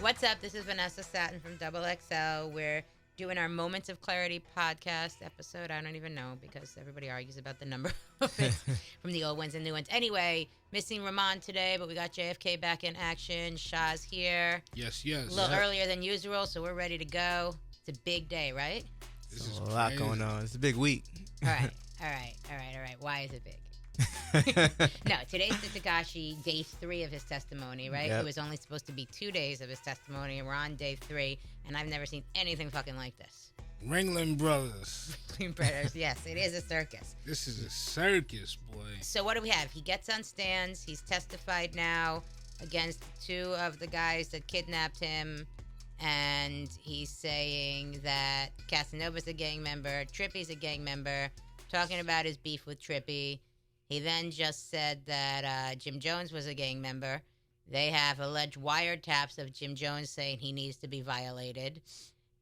What's up? This is Vanessa Satten from Double XL. We're doing our Moments of Clarity podcast episode. I don't even know because everybody argues about the number of it from the old ones and new ones. Anyway, missing Ramon today, but we got JFK back in action. Shah's here. Yes. A little earlier than usual, so we're ready to go. It's a big day, right? This is a lot going on. It's a big week. All right. Why is it big? No, today's the Tekashi day 3 of his testimony, right? Yep. It was only supposed to be 2 days of his testimony, and we're on day 3, and I've never seen anything fucking like this. Ringling Brothers. Ringling Brothers, yes, it is a circus. This is a circus, boy. So what do we have? He gets on stands. He's testified now against 2 of the guys that kidnapped him, and he's saying that Casanova's a gang member, Trippy's a gang member, talking about his beef with Trippy. He then just said that Jim Jones was a gang member. They have alleged wiretaps of Jim Jones saying he needs to be violated.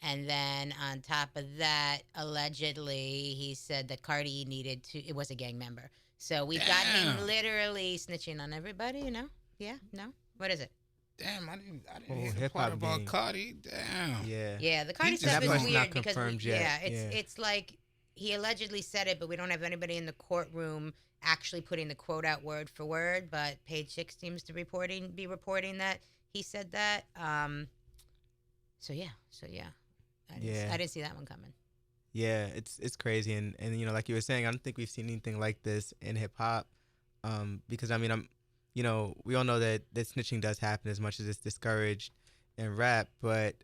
And then on top of that, allegedly, he said that Cardi it was a gang member. So we've got him literally snitching on everybody, you know? Yeah? No? What is it? Damn, I didn't hear the part about Cardi. Damn. Yeah, the Cardi stuff is weird not because confirmed yet. It's like he allegedly said it, but we don't have anybody in the courtroom actually putting the quote out word for word, but Page 6 seems to be reporting that he said that. So yeah. I didn't see that one coming. Yeah, it's crazy, and you know, like you were saying, I don't think we've seen anything like this in hip hop, because I mean, we all know that snitching does happen as much as it's discouraged in rap, but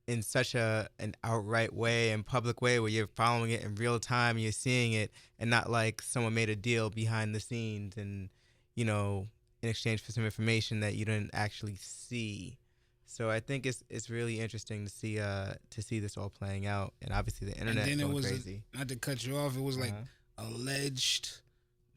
in such an outright way and public way where you're following it in real time, you're seeing it, and not like someone made a deal behind the scenes and, in exchange for some information that you didn't actually see. So I think it's really interesting to see this all playing out, and obviously the internet going crazy. Not to cut you off, it was like alleged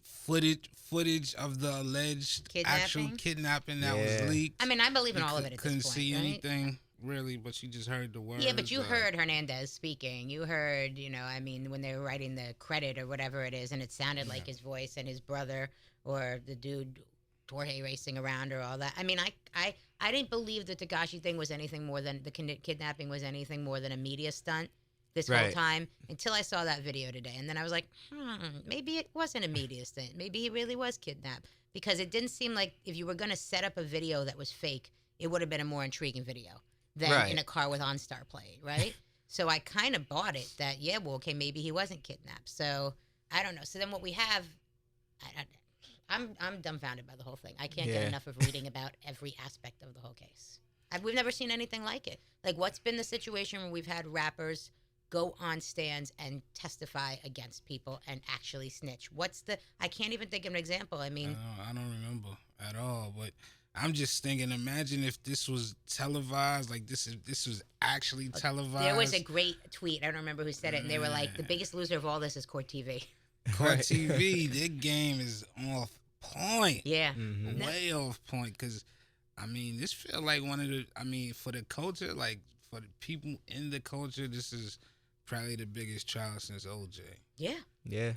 footage of the alleged actual kidnapping that was leaked. I mean, I believe in all of it at this point. Couldn't see anything. Really, but you just heard the words. Yeah, but you heard Hernandez speaking. You heard, when they were writing the credit or whatever it is, and it sounded like his voice and his brother or the dude Jorge racing around or all that. I mean, I didn't believe the Tekashi thing was anything more than the kidnapping was anything more than a media stunt this whole time until I saw that video today, and then I was like, maybe it wasn't a media stunt. Maybe he really was kidnapped, because it didn't seem like if you were going to set up a video that was fake, it would have been a more intriguing video than in a car with OnStar playing, right? So I kind of bought it that, maybe he wasn't kidnapped. So I don't know. So then what we have, I'm dumbfounded by the whole thing. I can't get enough of reading about every aspect of the whole case. We've never seen anything like it. Like, what's been the situation where we've had rappers go on stands and testify against people and actually snitch? I can't even think of an example. I mean, I don't remember at all, but I'm just thinking, imagine if this was televised, like this was actually televised. There was a great tweet, I don't remember who said it, and they were like, the biggest loser of all this is Court TV. Court TV, their game is off point. Yeah. Mm-hmm. Way off point, because, I mean, this feel like for the culture, like for the people in the culture, this is probably the biggest trial since OJ. Yeah. Yeah.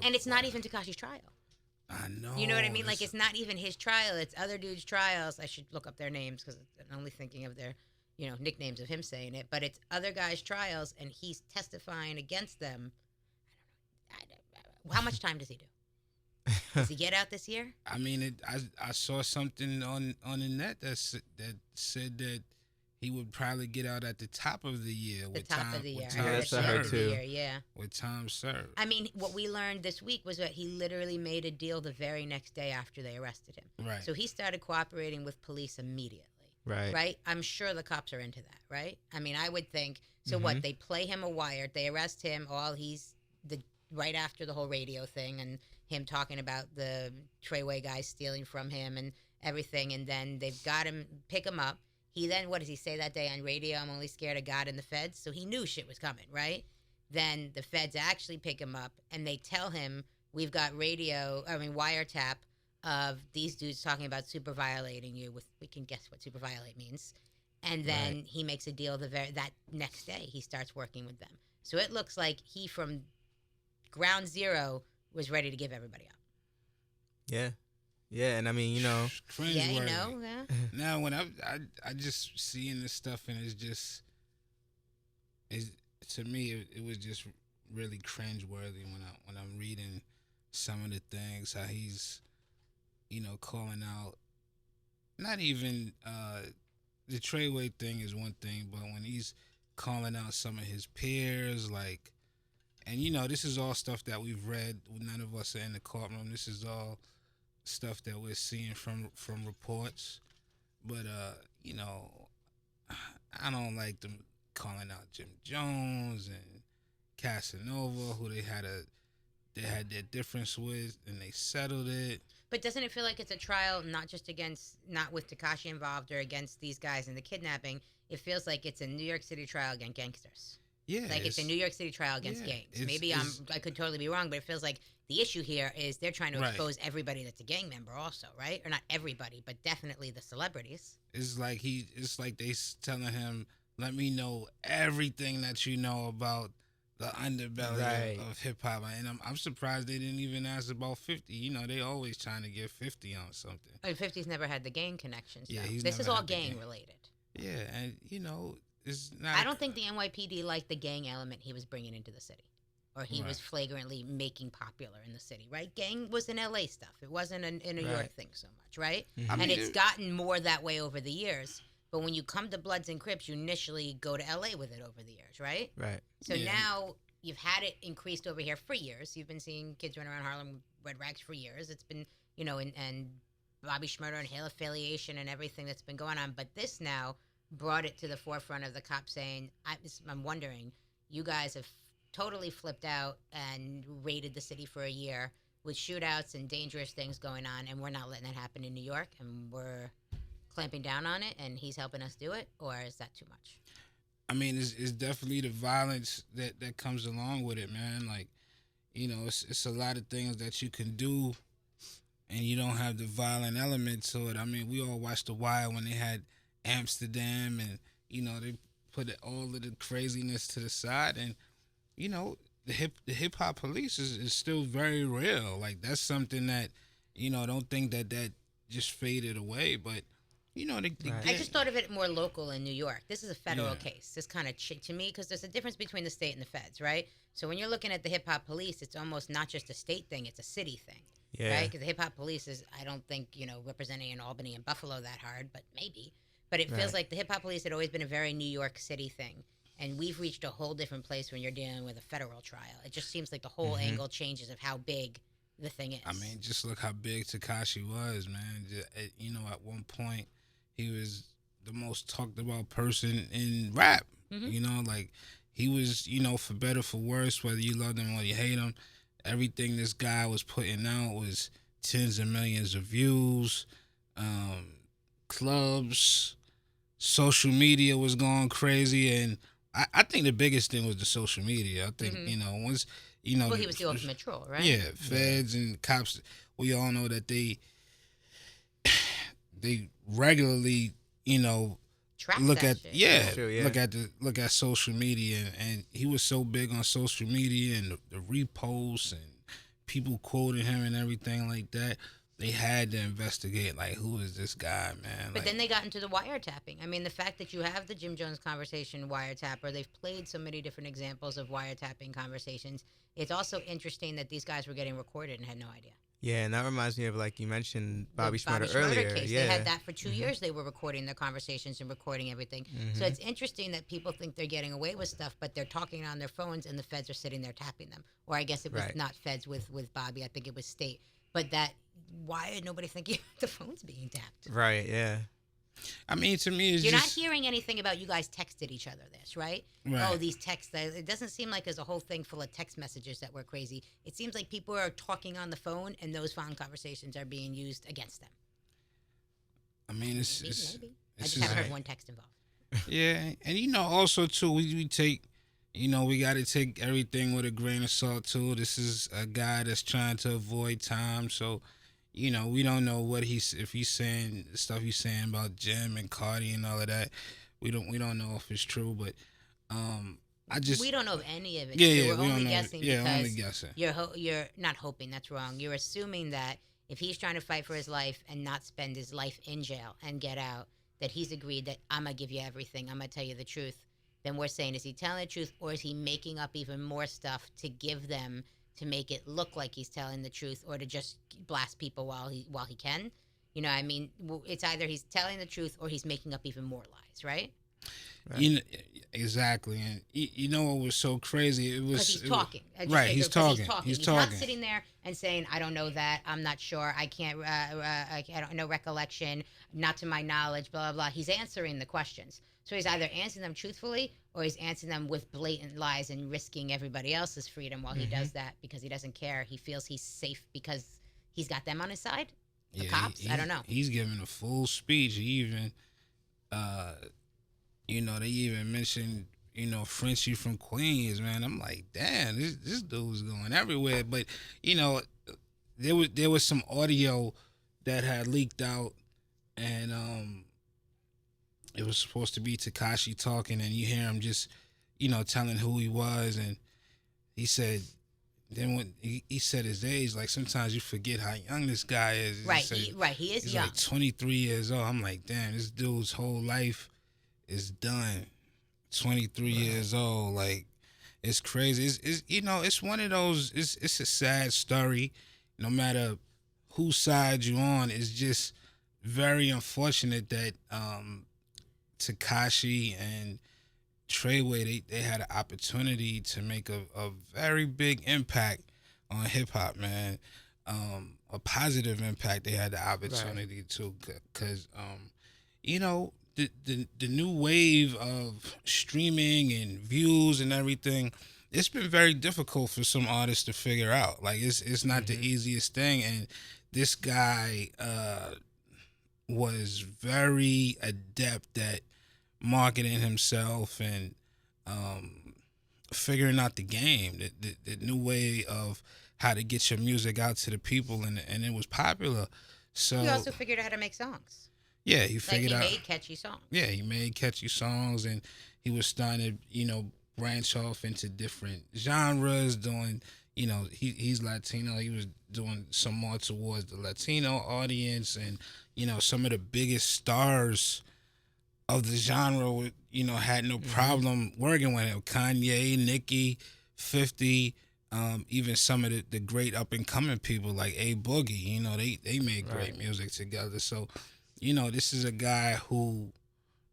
And it's not even Tekashi's trial. I know. You know what I mean? Like, it's not even his trial. It's other dudes' trials. I should look up their names because I'm only thinking of their, nicknames of him saying it. But it's other guys' trials, and he's testifying against them. I don't know. How much time does he do? Does he get out this year? I mean, I saw something on the net that said that he would probably get out at the top of the year. With time that's what I heard too. With time served. I mean, what we learned this week was that he literally made a deal the very next day after they arrested him. Right. So he started cooperating with police immediately. Right. Right? I'm sure the cops are into that, right? I mean, I would think. So what? They play him a wire. They arrest him right after the whole radio thing and him talking about the Treyway guys stealing from him and everything. And then they've got him, pick him up. He then, what does he say that day on radio? I'm only scared of God and the feds. So he knew shit was coming, right? Then the feds actually pick him up and they tell him, we've got wiretap of these dudes talking about super violating you. We can guess what super violate means. And then he makes a deal that next day he starts working with them. So it looks like he, from ground zero, was ready to give everybody up. Yeah. Yeah, and I mean, Yeah, you cringeworthy. know. Yeah. Now when I just seeing this stuff and it's just it's to me it was just really cringeworthy when I'm reading some of the things how he's calling out not even the Treyway thing is one thing, but when he's calling out some of his peers, like, and this is all stuff that we've read. None of us are in the courtroom. This is all stuff that we're seeing from reports. But I don't like them calling out Jim Jones and Casanova, who they had their difference with, and they settled it. But doesn't it feel like it's a trial not with Takashi involved or against these guys in the kidnapping? It feels like it's a New York City trial against gangsters. Yeah, Like it's a New York City trial against gangs. Maybe I could totally be wrong, but it feels like the issue here is they're trying to expose everybody that's a gang member, also, right? Or not everybody, but definitely the celebrities. It's like they telling him, "Let me know everything that you know about the underbelly of hip hop," and I'm surprised they didn't even ask about 50. They always trying to get 50 on something. I mean, 50's never had the gang connections. Yeah, this is all gang related. Yeah, and it's not. I don't think the NYPD liked the gang element he was bringing into the city, or he was flagrantly making popular in the city. Right? Gang was in LA stuff. It wasn't a New York thing so much, right? Mm-hmm. And it's gotten more that way over the years. But when you come to Bloods and Crips, you initially go to LA with it over the years, right? Right. So now you've had it increased over here for years. You've been seeing kids run around Harlem with red rags for years. It's been, and Bobby Shmurda and Hale affiliation and everything that's been going on. But this now brought it to the forefront of the cops saying, I'm wondering, you guys have totally flipped out and raided the city for a year with shootouts and dangerous things going on, and we're not letting that happen in New York, and we're clamping down on it, and he's helping us do it, or is that too much? I mean, it's definitely the violence that comes along with it, man. Like, it's a lot of things that you can do, and you don't have the violent element to it. I mean, we all watched The Wire when they had Amsterdam, and they put all of the craziness to the side, and the hip hop police is still very real. Like, that's something that don't think that just faded away, but. I just thought of it more local in New York. This is a federal case. This kind of to me, because there's a difference between the state and the feds, right? So when you're looking at the hip hop police, it's almost not just a state thing; it's a city thing, right? Because the hip hop police is, I don't think representing in Albany and Buffalo that hard, but maybe. But it feels like the hip hop police had always been a very New York City thing, and we've reached a whole different place when you're dealing with a federal trial. It just seems like the whole angle changes of how big the thing is. I mean, just look how big Tekashi was, man. At one point. He was the most talked about person in rap. Like he was, for better for worse, whether you loved him or you hate him, everything this guy was putting out was tens of millions of views. Clubs, social media was going crazy, and I think the biggest thing was the social media. I think once well, he was the ultimate troll, right? Yeah, feds and cops. We all know that they regularly, track look that at shit. look at social media, and he was so big on social media and the reposts and people quoting him and everything like that. They had to investigate, like, who is this guy, man? But then they got into the wiretapping. I mean, the fact that you have the Jim Jones conversation wiretapper, they've played so many different examples of wiretapping conversations. It's also interesting that these guys were getting recorded and had no idea. Yeah, and that reminds me of, like you mentioned, Bobby Shmurda Shmurda earlier. Case. Yeah. They had that for 2 years. They were recording their conversations and recording everything. So it's interesting that people think they're getting away with stuff, but they're talking on their phones and the feds are sitting there tapping them. Or I guess it was not feds with Bobby. I think it was state. But why did nobody think the phone's being tapped? Right, yeah. I mean, to me, you're not hearing anything about you guys texted each other this, right? Oh, these texts. It doesn't seem like there's a whole thing full of text messages that were crazy. It seems like people are talking on the phone, and those phone conversations are being used against them. I mean, maybe. I just haven't heard one text involved. Yeah, and also too, we take, we got to take everything with a grain of salt too. This is a guy that's trying to avoid time, so. We don't know what if he's saying stuff he's saying about Jim and Cardi and all of that. We don't know if it's true, but we don't know if any of it. Yeah, we're only guessing only because guessing. You're not hoping. That's wrong. You're assuming that if he's trying to fight for his life and not spend his life in jail and get out, that he's agreed that I'm going to give you everything, I'm going to tell you the truth, then we're saying, is he telling the truth, or is he making up even more stuff to give them to make it look like he's telling the truth, or to just blast people while he can? You know, I mean, it's either he's telling the truth or he's making up even more lies, right? Right. You know, exactly, and you know what was so crazy? It was Because he's talking. Right, he's talking. He's not sitting there and saying, "I don't know that. I'm not sure. I can't. I don't know recollection. Not to my knowledge." Blah blah blah. He's answering the questions. So he's either answering them truthfully or he's answering them with blatant lies and risking everybody else's freedom while he does that because he doesn't care. He feels he's safe because he's got them on his side. The cops. I don't know. He's giving a full speech. He even, you know, they even mentioned, you know, Frenchie from Queens, man. I'm like, damn, this dude's going everywhere. But, you know, there was some audio that had leaked out, and it was supposed to be Tekashi talking, and you hear him just, you know, telling who he was, and he said, then when he said his age, like sometimes you forget how young this guy is. Right, he is he's young. Like 23 years old. I'm like, damn, this dude's whole life is done. 23 years old, like it's crazy. It's you know, it's one of those. It's a sad story. No matter whose side you on, it's just very unfortunate that Tekashi and Treyway, they had an opportunity to make a very big impact on hip hop, man. A positive impact. They had the opportunity to, because you know, the new wave of streaming and views and everything, it's been very difficult for some artists to figure out. Like it's not the easiest thing, and this guy was very adept at marketing himself and figuring out the game, the new way of how to get your music out to the people, and it was popular. So he also figured out how to make songs. Yeah, he figured out. He made catchy songs. Yeah, he made catchy songs, and he was starting to, you know, branch off into different genres, doing, you know, he's Latino. He was doing some more towards the Latino audience, and, you know, some of the biggest stars of the genre, you know, had no problem working with him. Kanye, Nicki, 50, even some of the great up-and-coming people like A Boogie, you know, they made great music together. So, you know, this is a guy who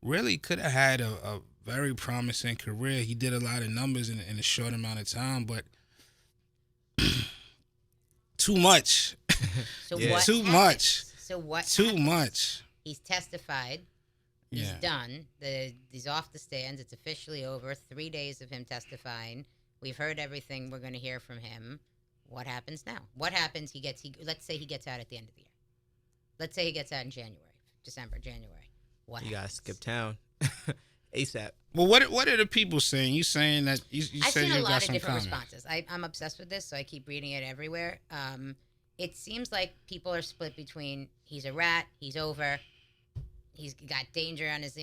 really could have had a very promising career. He did a lot of numbers in a short amount of time, but too much. So yeah. what Too happened? much. So what Too happened? much. He's testified. He's Yeah. done. He's off the stands. It's officially over. 3 days of him testifying. We've heard everything we're going to hear from him. What happens now? What happens? Let's say he gets out at the end of the year. Let's say he gets out in December, January. What You gotta happens? skip town ASAP. Well, what are the people saying? You saying that you I've said seen you a got lot of some different comments. responses. I'm obsessed with this, so I keep reading it everywhere. It seems like people are split between he's a rat, he's over, he's got danger on his,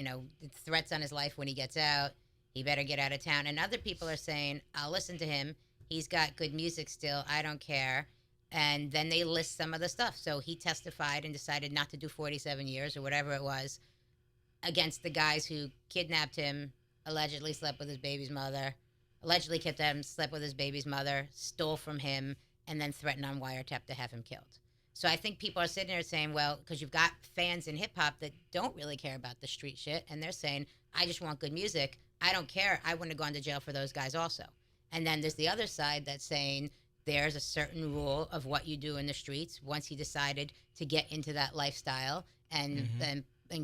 threats on his life when he gets out, he better get out of town. And other people are saying, I'll listen to him, he's got good music still, I don't care. And then they list some of the stuff. So he testified and decided not to do 47 years or whatever it was against the guys who kidnapped him, allegedly slept with his baby's mother, slept with his baby's mother, stole from him, and then threatened on wiretap to have him killed. So I think people are sitting there saying, well, because you've got fans in hip-hop that don't really care about the street shit, and they're saying, I just want good music. I don't care. I wouldn't have gone to jail for those guys also. And then there's the other side that's saying there's a certain rule of what you do in the streets once he decided to get into that lifestyle and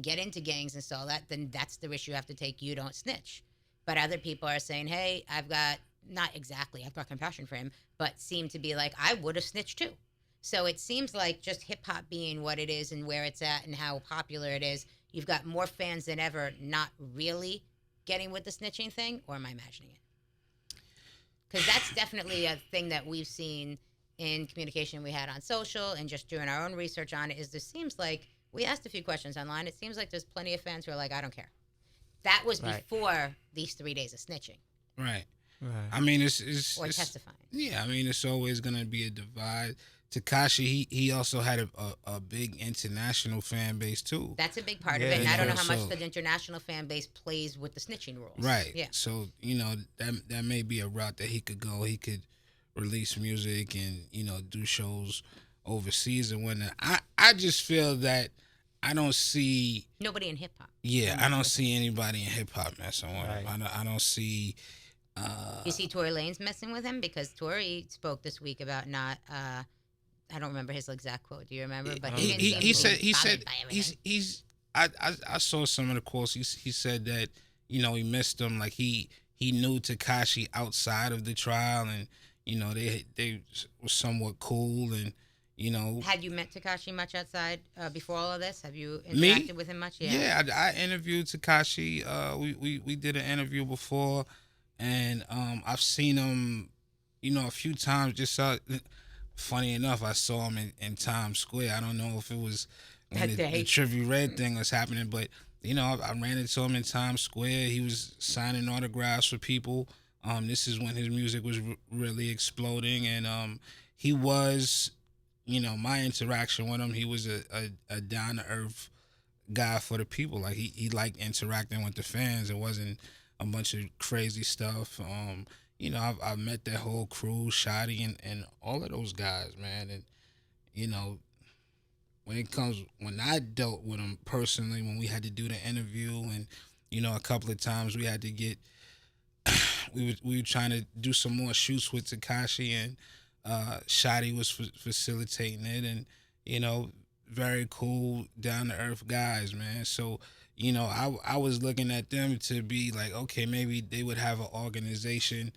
get into gangs and all that, then that's the risk you have to take. You don't snitch. But other people are saying, hey, I've got compassion for him, but seem to be like, I would have snitched too. So it seems like just hip-hop being what it is and where it's at and how popular it is, you've got more fans than ever not really getting with the snitching thing, or am I imagining it? Because that's definitely a thing that we've seen in communication we had on social and just doing our own research on it, is there seems like, we asked a few questions online, it seems like there's plenty of fans who are like, I don't care. That was before these 3 days of snitching. Right. Right. I mean, or it's testifying. yeah. I mean, it's always gonna be a divide. Takashi, he also had a big international fan base too. That's a big part of Yeah, it, and he I don't know did. how much So the international fan base plays with the snitching rules. right. Yeah. So that may be a route that he could go. He could release music and do shows overseas and whatnot. I just feel that I don't see. Nobody in hip hop. Yeah, I don't see anybody in hip hop messing with him. Right. I don't see. You see Tory Lanez messing with him because Tory spoke this week about not. I don't remember his exact quote. Do you remember? But he didn't seem he to said be he bothered said by everything. he's I saw some of the quotes. He said that he missed him. Like he knew Tekashi outside of the trial, and they were somewhat cool, and Had you met Takashi much outside before all of this? Have you Me? interacted with him much? yeah. I interviewed Tekashi. We did an interview before, and I've seen him a few times. Just funny enough, I saw him in Times Square. I don't know if it was when That the day. Trivia Red thing was happening, but I ran into him in Times Square. He was signing autographs for people. This is when his music was really exploding, and he was, my interaction with him. He was a down to earth guy for the people. Like he liked interacting with the fans. It wasn't a bunch of crazy stuff. I've met that whole crew, Shotty and all of those guys, man. And when I dealt with them personally, when we had to do the interview, and a couple of times we had to get, we were trying to do some more shoots with Tekashi, and Shotty was facilitating it, and very cool, down to earth guys, man. So I was looking at them to be like, okay, maybe they would have an organization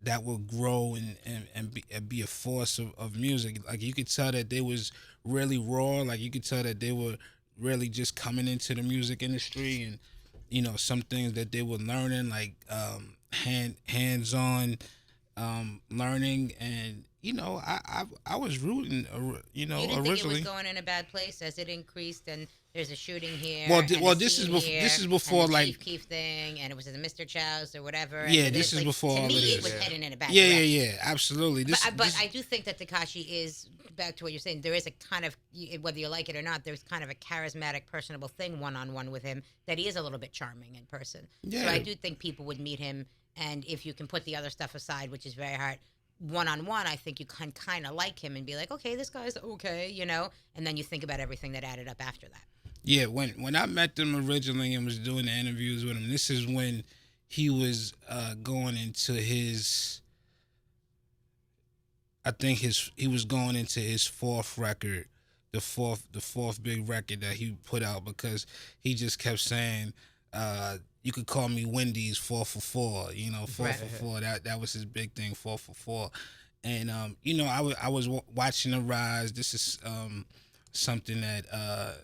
that will grow and be a force of music. Like you could tell that they was really raw. Like you could tell that they were really just coming into the music industry, and some things that they were learning, like hands on learning, and I was rooting, You didn't think it was originally. going in a bad place as it increased, and there's a shooting here. Well, and a this is scene here, this is before, and the like, Chief Keef thing, and it was in the Mr. Chow's or whatever. Yeah, and this is before to all me, of it this. was Yeah. heading in a bad yeah, direction. absolutely. But I do think that Tekashi is, back to what you're saying, there is a kind of, whether you like it or not, there's kind of a charismatic, personable thing one-on-one with him, that he is a little bit charming in person. So Yeah. I do think people would meet him, and if you can put the other stuff aside, which is very hard, one-on-one, I think you can kind of like him and be like, okay, this guy's okay, and then you think about everything that added up after that. Yeah, when I met them originally and was doing the interviews with him, this is when he was going into his. I think he was going into his fourth record, the fourth big record that he put out, because he just kept saying, "You could call me Wendy's 4 for 4." 4 Right. for 4. That was his big thing, 4 for 4. And I was watching the rise. This is something that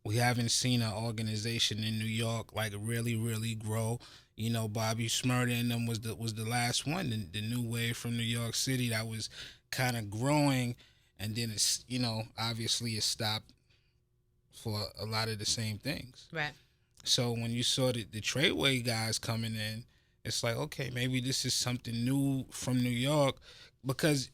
we haven't seen an organization in New York like really, really grow. Bobby Shmurda and them was the last one, the new wave from New York City that was kind of growing, and then it's obviously it stopped for a lot of the same things. Right. So when you saw the Treyway guys coming in, it's like, okay, maybe this is something new from New York, because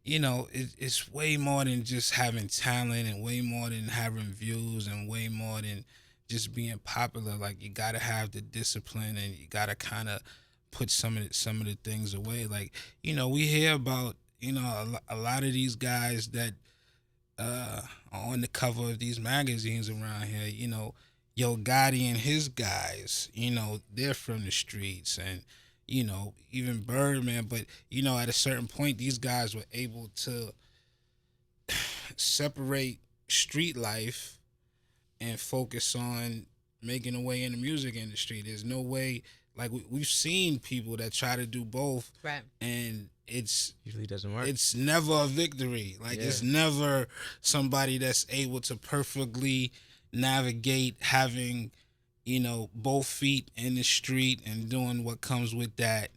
it's way more than just having talent, and way more than having views, and way more than just being popular. Like, you gotta have the discipline, and you gotta kind of put some of the things away. Like, we hear about a lot of these guys that are on the cover of these magazines around here. Yo Gotti and his guys, they're from the streets, and even Birdman. But at a certain point, these guys were able to separate street life and focus on making a way in the music industry. There's no way, like, we've seen people that try to do both, Right. and it's Usually doesn't work. it's never a victory. Like, it's never somebody that's able to perfectly navigate having both feet in the street and doing what comes with that,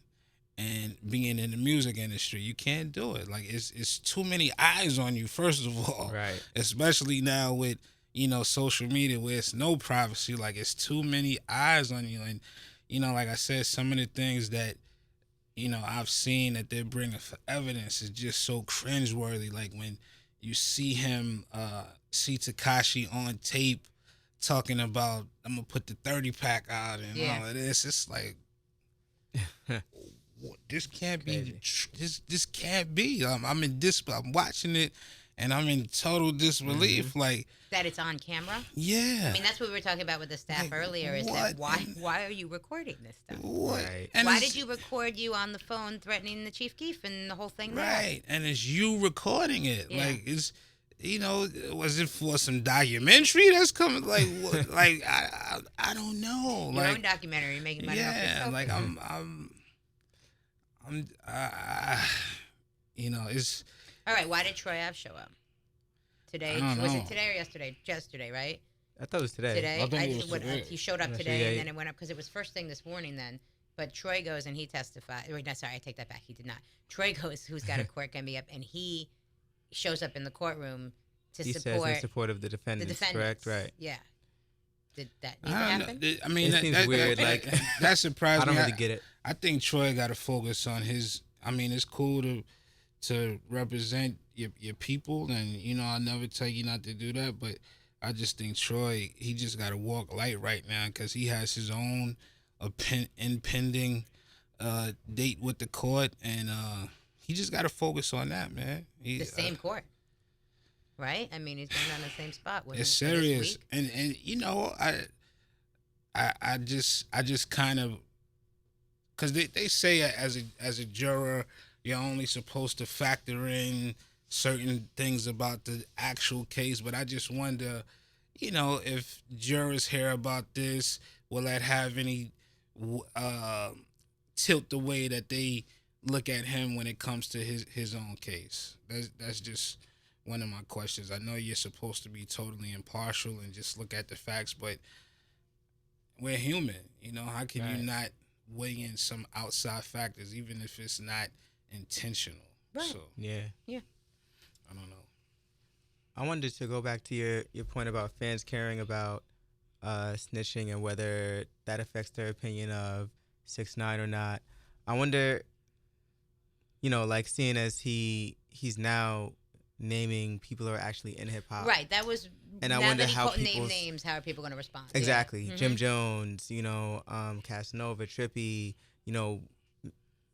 and being in the music industry. You can't do it. Like, it's too many eyes on you, first of all. Right. Especially now with social media where it's no privacy. Like it's too many eyes on you, and like I said, some of the things that I've seen that they're bringing for evidence is just so cringeworthy. Like when you see him, see Takashi on tape talking about I'm gonna put the 30 pack out and all of this. It's like this can't be. This can't be. I'm in I'm watching it, and I'm in total disbelief. Like that it's on camera. Yeah. I mean, that's what we were talking about with the staff earlier. Is that why are you recording this stuff? What? Right. And why did you record you on the phone threatening the chief geef and the whole thing? Right. And it's you recording it. Yeah. Like it's. Was it for some documentary that's coming? Like, what? Like, I don't know. Your like, own documentary, you're making money off yourself. Like it's. All right, why did Troy Ave show up today? Was it today or yesterday? Yesterday, right? I thought it was today. Today, I think it was today. He showed up today, and then it went up because it was first thing this morning. Then, but Troy goes and he testified. Wait, no, sorry, I take that back. He did not. Troy goes, who's got a court gonna be up, and he shows up in the courtroom to support in support of the defendants. Correct, right? Yeah. Did that need to happen? I mean, it seems weird. That surprised me. I don't really get it. I think Troy got to focus on his. I mean, it's cool to represent your people, and I'll never tell you not to do that. But I just think Troy, he just got to walk light right now because he has his own impending date with the court, and he just got to focus on that, man. The same court, right? I mean, he's going on the same spot. It's serious, and I just kind of, because they say as a juror, you're only supposed to factor in certain things about the actual case, but I just wonder, if jurors hear about this, will that have any tilt the way that they look at him when it comes to his own case? That's just one of my questions. I know you're supposed to be totally impartial and just look at the facts, but we're human. How can you not weigh in some outside factors, even if it's not intentional? Right. So Yeah. I don't know. I wanted to go back to your point about fans caring about snitching and whether that affects their opinion of 6ix9ine or not. I wonder, like seeing as he's now naming people who are actually in hip hop. Right. That was. And I now wonder that he how named names, how are people going to respond? Exactly. Yeah. Jim Jones, Casanova, Trippy,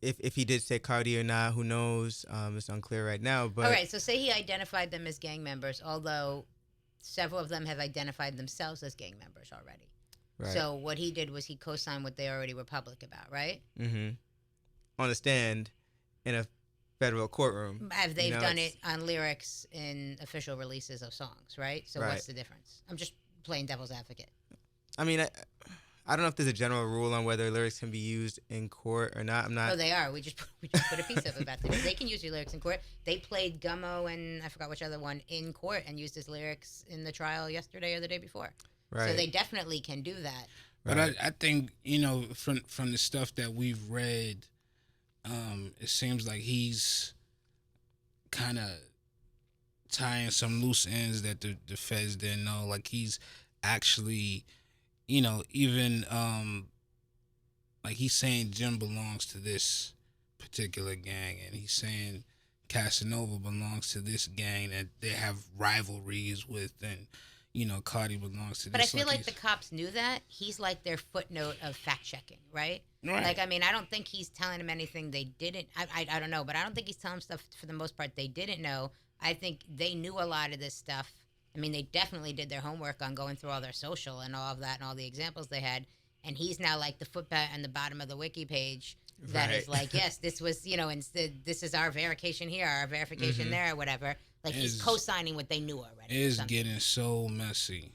if he did say Cardi or not, who knows? It's unclear right now. But all right. So say he identified them as gang members, although several of them have identified themselves as gang members already. Right. So what he did was he co-signed what they already were public about, right? Mm-hmm. On the stand in a federal courtroom. Have they done it on lyrics in official releases of songs, right? So what's the difference? I'm just playing devil's advocate. I mean, I don't know if there's a general rule on whether lyrics can be used in court or not. I'm not. Oh, they are. We just put a piece of it about that. They can use your lyrics in court. They played Gummo and I forgot which other one in court and used his lyrics in the trial yesterday or the day before. Right. So they definitely can do that. But I think from the stuff that we've read, it seems like he's kind of tying some loose ends that the feds didn't know. Like he's actually, even like he's saying Jim belongs to this particular gang, and he's saying Casanova belongs to this gang that they have rivalries with, and Cardi belongs to this. But I feel like the cops knew that. He's like their footnote of fact checking, right? Right. Like, I mean, I don't think he's telling them anything they didn't. I don't know, but I don't think he's telling them stuff for the most part they didn't know. I think they knew a lot of this stuff. I mean, they definitely did their homework on going through all their social and all of that and all the examples they had. And he's now like the footbat on the bottom of the wiki page that is like, yes, this was, instead, this is our verification here, our verification there, or whatever. Like he's co-signing what they knew already. It's getting so messy.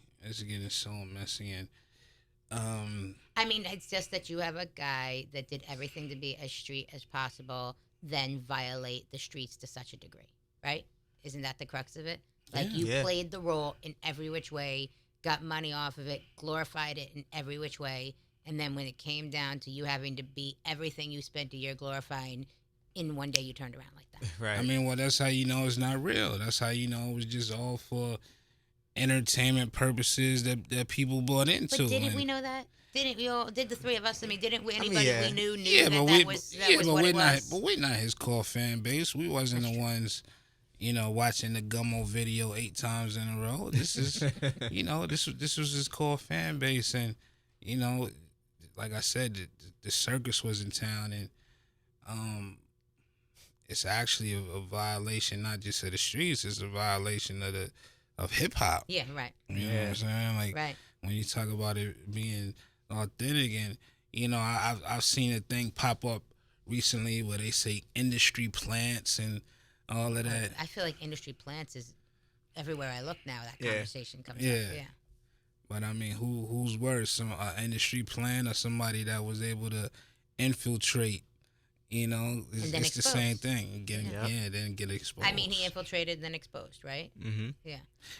And I mean, it's just that you have a guy that did everything to be as street as possible, then violate the streets to such a degree, right? Isn't that the crux of it? Like you played the role in every which way, got money off of it, glorified it in every which way, and then when it came down to you having to be everything you spent a year glorifying, in one day you turned around like that. Right. I mean, well, that's how you know it's not real. That's how you know it was just all for, entertainment purposes that people bought into. But didn't and, we know that? Didn't we all? Did the three of us? I mean, didn't we, anybody yeah. we knew yeah, that but that was but what we're it not. was? But we're not his core fan base. We wasn't That's the true. ones, watching the Gummo video 8 times in a row. This is, this was his core fan base, and you know, like I said, the circus was in town, and it's actually a violation not just of the streets. It's a violation of hip hop. Yeah, right, You know what I'm saying? Like right. when you talk about it being authentic, and I've seen a thing pop up recently where they say industry plants and all of that. I feel like industry plants is everywhere I look now. That Yeah. conversation comes Yeah. up. Yeah. But I mean, who's worse, some industry plant or somebody that was able to infiltrate? It's, then it's the same exposed. thing. Then get exposed. I mean, he infiltrated and then exposed, right? Mm-hmm. Yeah.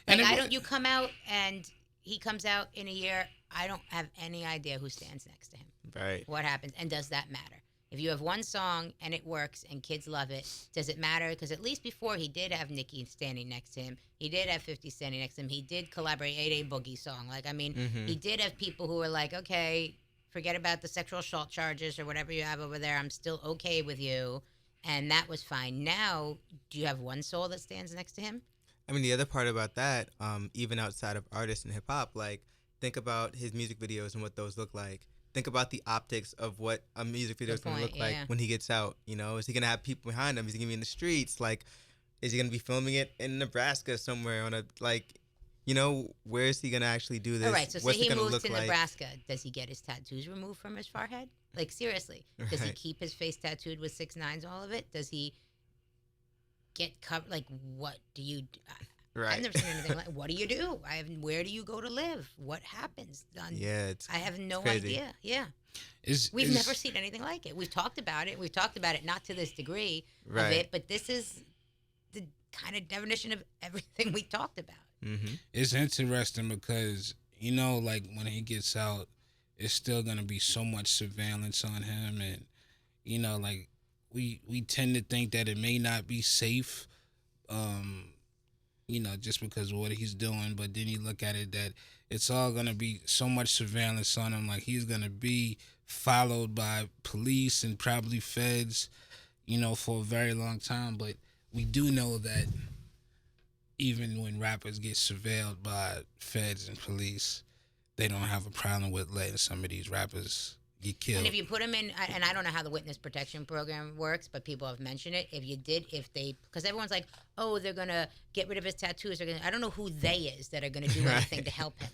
And Like, it I wa- don't. You come out and he comes out in a year. I don't have any idea who stands next to him. Right. What happens, and does that matter? If you have one song and it works and kids love it, does it matter? Because at least before he did have Nicki standing next to him, he did have 50 standing next to him. He did collaborate 8A Boogie song. Like, I mean, Mhm. he did have people who were like, okay, forget about the sexual assault charges or whatever you have over there. I'm still okay with you, and that was fine. Now, do you have one soul that stands next to him? I mean, the other part about that, even outside of artists and hip hop, like think about his music videos and what those look like. Think about the optics of what a music video is Good going to point, look like yeah. when he gets out. Is he going to have people behind him? Is he going to be in the streets? Like, is he going to be filming it in Nebraska somewhere on a where is he going to actually do this? All right, so say What's it he gonna moves look to like? Nebraska. Does he get his tattoos removed from his forehead? Like, seriously. Does he Right. keep his face tattooed with 6ix9ine, all of it? Does he get covered? Like, what do you do? Right. I've never seen anything like. What do you do? Where do you go to live? What happens? Yeah, I have no crazy. idea. Yeah, Is we've never seen anything like it. We've talked about it. We've talked about it not to this degree of Right. it, but this is the kind of definition of everything we talked about. Mm-hmm. It's interesting because like when he gets out, it's still gonna be so much surveillance on him, and like we tend to think that it may not be safe, just because of what he's doing. But then you look at it that it's all gonna be so much surveillance on him. Like he's gonna be followed by police and probably feds, for a very long time. But we do know that even when rappers get surveilled by feds and police, they don't have a problem with letting some of these rappers get killed. And if you put them in, and I don't know how the witness protection program works, but people have mentioned it. Because everyone's like, oh, they're gonna get rid of his tattoos. I don't know who they is that are gonna do anything to help him,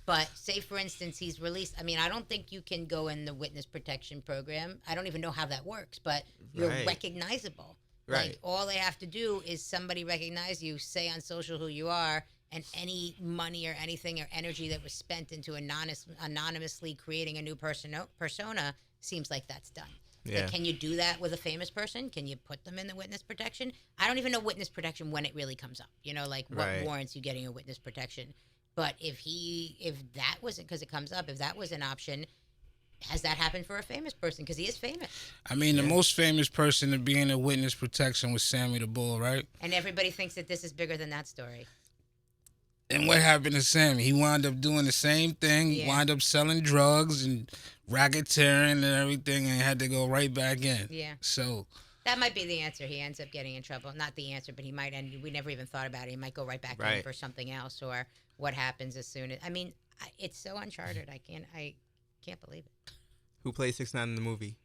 But say, for instance, he's released. I mean, I don't think you can go in the witness protection program. I don't even know how that works, but you're Right. recognizable. Right. Like, all they have to do is somebody recognize you, say on social who you are, and any money or anything or energy that was spent into anonymously creating a new persona seems like that's done. Yeah. Like, can you do that with a famous person? Can you put them in the witness protection? I don't even know witness protection when it really comes up. Like what Right. warrants you getting a witness protection. But if that wasn't, because it comes up, if that was an option, has that happened for a famous person? Because he is famous. I mean, the most famous person to be in a witness protection was Sammy the Bull, right? And everybody thinks that this is bigger than that story. And what happened to Sammy? He wound up doing the same thing. Yeah. Wound up selling drugs and racketeering and everything, and had to go right back in. Yeah. So That might be the answer. He ends up getting in trouble. Not the answer, but he might end. We never even thought about it. He might go right back in Right. for something else, or what happens as soon as. I mean, it's so uncharted. I can't believe it. Who plays 6ix9ine in the movie?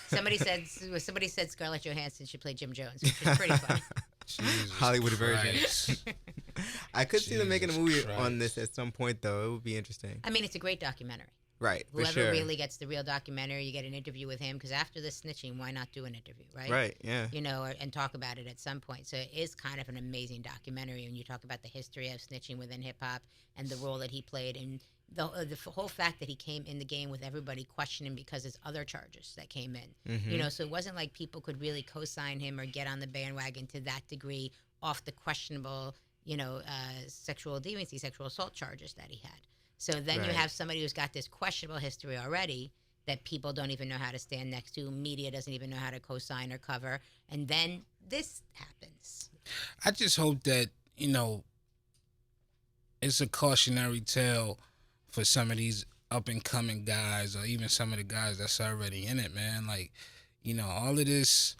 Somebody said Scarlett Johansson should play Jim Jones, which is pretty funny. Jesus Hollywood Christ. version. I could see them making a Jesus movie Christ. on this at some point, though. It would be interesting. I mean, it's a great documentary. Right, for Whoever sure. really gets the real documentary, you get an interview with him, because after the snitching, why not do an interview, right? Right, yeah. And talk about it at some point. So it is kind of an amazing documentary when you talk about the history of snitching within hip hop and the role that he played, and the whole fact that he came in the game with everybody questioning because his other charges that came in. Mhm. So it wasn't like people could really co-sign him or get on the bandwagon to that degree off the questionable, sexual deviancy, sexual assault charges that he had. So then you Right. have somebody who's got this questionable history already that people don't even know how to stand next to. Media doesn't even know how to co-sign or cover. And then this happens. I just hope that, it's a cautionary tale for some of these up and coming guys, or even some of the guys that's already in it, man. Like, all of this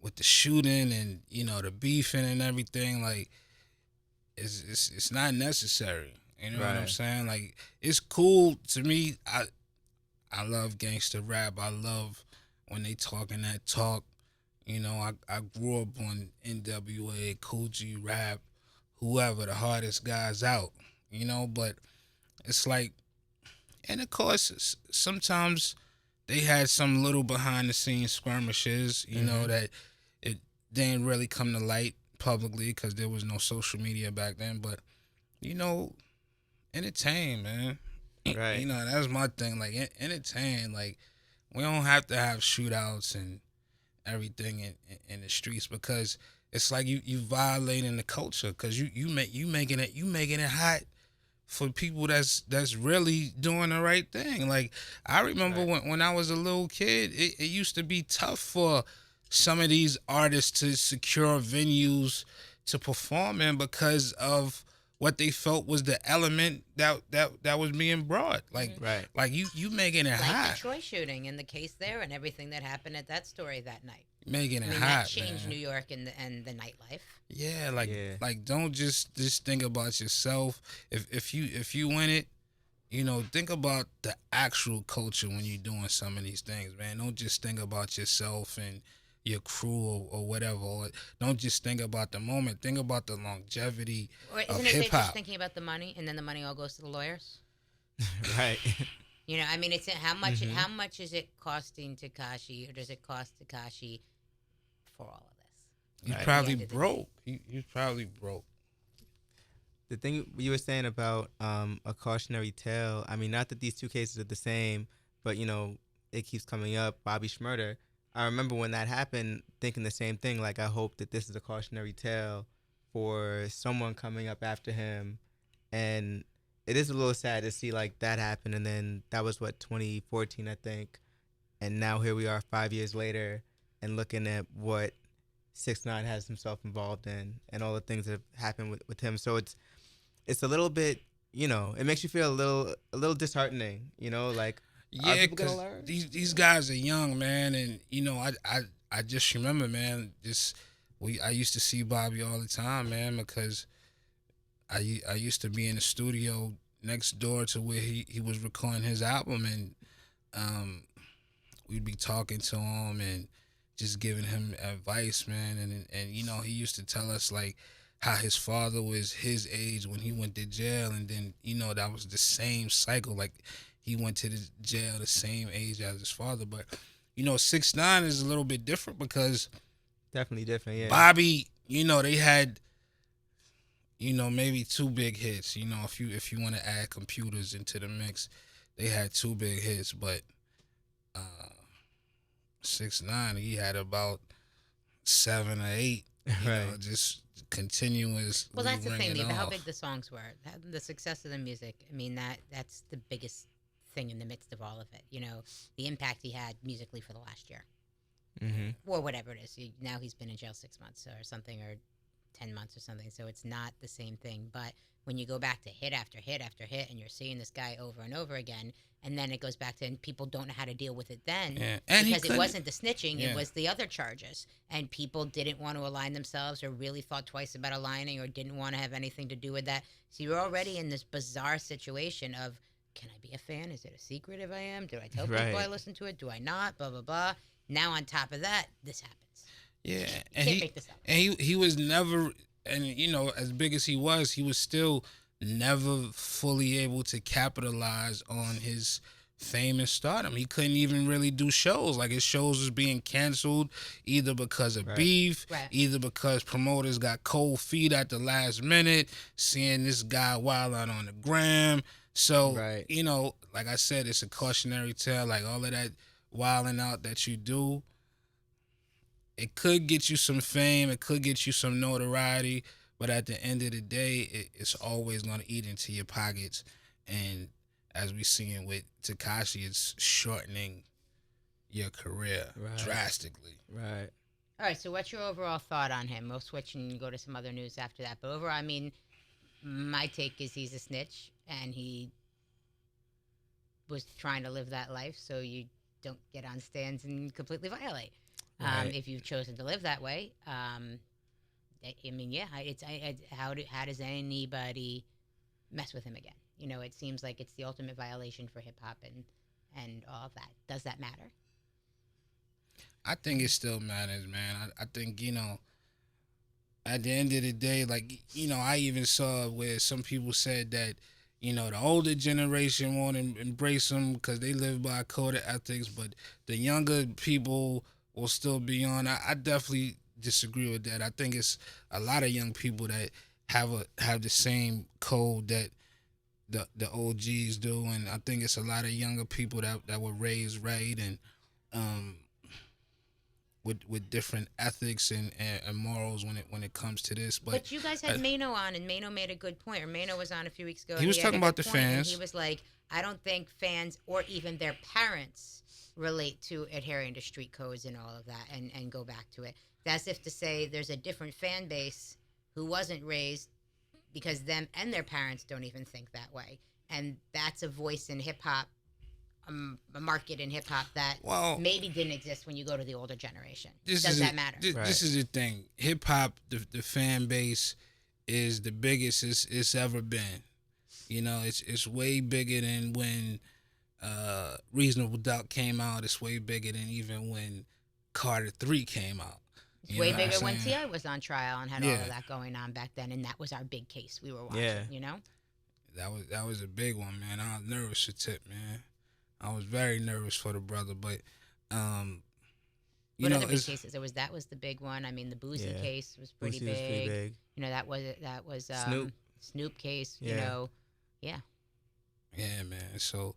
with the shooting and the beefing and everything, like, it's not necessary. You know what I'm Right. saying? Like, it's cool to me. I love gangster rap. I love when they talking that talk. I grew up on NWA, Cool G rap, whoever the hardest guys out. But it's like, and of course, sometimes they had some little behind the scenes skirmishes. That it didn't really come to light publicly because there was no social media back then. But entertain, man. Right. That's my thing. Like, entertain. Like, we don't have to have shootouts and everything in the streets, because it's like you violating the culture, because you making it hot for people that's really doing the right thing. Like, I remember when I was a little kid, it used to be tough for some of these artists to secure venues to perform in because of what they felt was the element that was being brought. Like, Right. like you making it Like hot, the Troy shooting and the case there and everything that happened at that story that night. making I it mean, hot, that changed man. New York and the nightlife. Yeah, like Yeah. like don't just think about yourself. If you win it, think about the actual culture when you're doing some of these things, man. Don't just think about yourself and your crew or whatever. Or don't just think about the moment. Think about the longevity Or of isn't it hip they just hop. thinking about the money and then the money all goes to the lawyers? Right. I mean, it's how much Mhm. how much is it costing Takashi, or does it cost Takashi for all of this? He's Right. probably At the end of the broke. He's probably broke. The thing you were saying about a cautionary tale, I mean, not that these two cases are the same, but it keeps coming up. Bobby Schmurder. I remember when that happened, thinking the same thing. Like, I hope that this is a cautionary tale for someone coming up after him. And it is a little sad to see like that happen. And then that was what, 2014, I think. And now here we are 5 years later, and looking at what 6ix9ine has himself involved in, and all the things that have happened with him. So it's a little bit, it makes you feel a little disheartening, like, are Yeah, people gonna cause learn? these guys are young, man, and I just remember, man, I used to see Bobby all the time, man, because I used to be in the studio next door to where he was recording his album, and um we'd be talking to him and just giving him advice, man, and he used to tell us like how his father was his age when he went to jail, and then that was the same cycle, like he went to the jail the same age as his father. But 6ix9ine is a little bit different because Definitely different, yeah. Bobby, they had maybe two big hits. If you want to add computers into the mix, they had two big hits, but uh 6ix9ine, he had about 7 or 8, Right. just continuous. Well, that's the thing. How Off. big the songs were, the success of the music. I mean, that's the biggest thing in the midst of all of it. The impact he had musically for the last year, Mm-hmm. or whatever it is. Now he's been in jail 6 months or something, or 10 months or something. So it's not the same thing. But when you go back to hit after hit after hit, and you're seeing this guy over and over again, and then it goes back to, and people don't know how to deal with it then, Yeah. And because it wasn't the snitching, Yeah. it was the other charges, and people didn't want to align themselves, or really thought twice about aligning, or didn't want to have anything to do with that. So you're already in this bizarre situation of, can I be a fan? Is it a secret if I am? Do I tell people I Right. listen to it? Do I not? Blah blah blah. Now on top of that, this happens. Yeah, You and can't make this up. and he was never, and as big as he was still never fully able to capitalize on his fame and stardom. He couldn't even really do shows. Like, his shows was being canceled either because of Right. beef, Right. either because promoters got cold feet at the last minute, seeing this guy wild out on the gram. So, Right. like I said, it's a cautionary tale. Like, all of that wilding out that you do, it could get you some fame, it could get you some notoriety, but at the end of the day, it's always going to eat into your pockets. And as we seeing with Tekashi, it's shortening your career Right. drastically. Right. All right, so what's your overall thought on him? We'll switch and go to some other news after that. But overall, I mean, My take is he's a snitch, and he was trying to live that life, so you don't get on stands and completely violate. Right. If you've chosen to live that way, I mean, yeah, how does anybody mess with him again? You know, it seems like it's the ultimate violation for hip hop and all of that. Does that matter? I think it still matters, man. I think, at the end of the day, like, I even saw where some people said that, the older generation won't embrace them because they live by a code of ethics, but the younger people will still be on. I definitely disagree with that. I think it's a lot of young people that have the same code that the OGs do, and I think it's a lot of younger people that were raised right and um with different ethics and morals when it comes to this. But you guys had Mano on, and Mano made a good point. Or Mano was on a few weeks ago. He was talking about the fans. He was like, I don't think fans or even their parents relate to adhering to street codes and all of that and go back to it. That's if to say there's a different fan base who wasn't raised because them and their parents don't even think that way. And that's a voice in hip hop, a market in hip hop that maybe didn't exist when you go to the older generation. Does that matter? This is the thing. Hip hop, the fan base is the biggest it's ever been. It's way bigger than when Reasonable Doubt came out. It's way bigger than even when Carter 3 came out. It's way bigger when T.I. was on trial and had all of that going on back then, and that was our big case we were watching, That was a big one, man. I was nervous for Tip, man. I was very nervous for the brother, but what other big cases? That was the big one. I mean, the Boosie case was pretty big. That was Snoop case. Yeah, man. So,